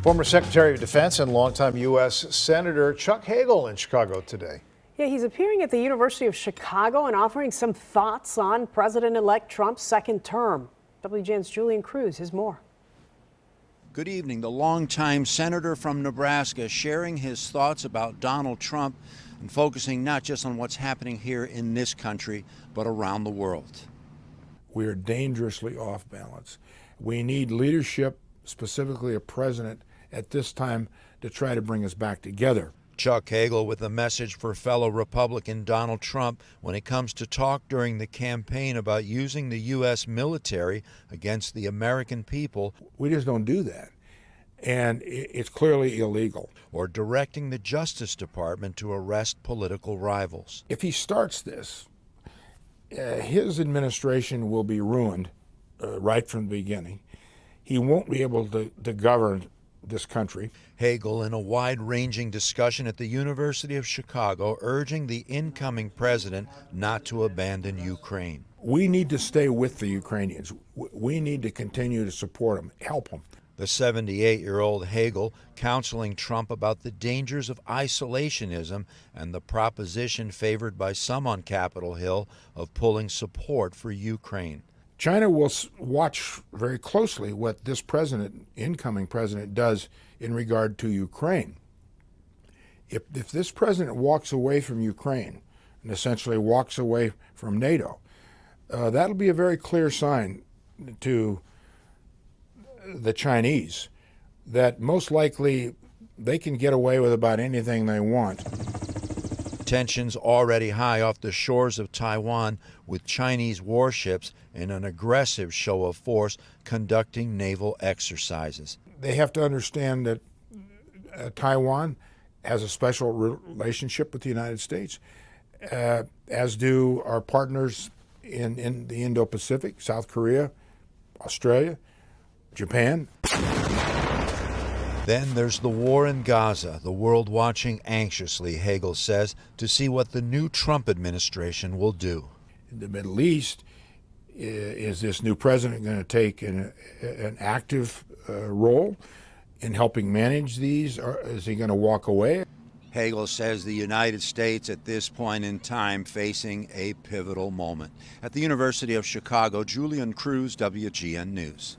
Former Secretary of Defense and longtime U.S. Senator Chuck Hagel in Chicago today. Yeah, he's appearing at the University of Chicago and offering some thoughts on President-elect Trump's second term. WGN's Julian Cruz has more. Good evening. The longtime senator from Nebraska sharing his thoughts about Donald Trump and focusing not just on what's happening here in this country, but around the world. We are dangerously off balance. We need leadership, specifically a president, at this time to try to bring us back together. Chuck Hagel with a message for fellow Republican Donald Trump when it comes to talk during the campaign about using the U.S. military against the American people. We just don't do that. And it's clearly illegal. Or directing the Justice Department to arrest political rivals. If he starts this, his administration will be ruined right from the beginning. He won't be able to govern this country. Hagel in a wide-ranging discussion at the University of Chicago urging the incoming president not to abandon Ukraine. We need to stay with the Ukrainians. We need to continue to support them, help them. The 78-year-old Hagel counseling Trump about the dangers of isolationism and the proposition favored by some on Capitol Hill of pulling support for Ukraine. China will watch very closely what this president, incoming president, does in regard to Ukraine. If this president walks away from Ukraine and essentially walks away from NATO, that'll be a very clear sign to the Chinese that most likely they can get away with about anything they want. Tensions already high off the shores of Taiwan, with Chinese warships in an aggressive show of force conducting naval exercises. They have to understand that Taiwan has a special relationship with the United States, as do our partners in the Indo-Pacific, South Korea, Australia, Japan. Then there's the war in Gaza, the world watching anxiously, Hagel says, to see what the new Trump administration will do. In the Middle East, is this new president going to take an active role in helping manage these, or is he going to walk away? Hagel says the United States at this point in time facing a pivotal moment. At the University of Chicago, Julian Cruz, WGN News.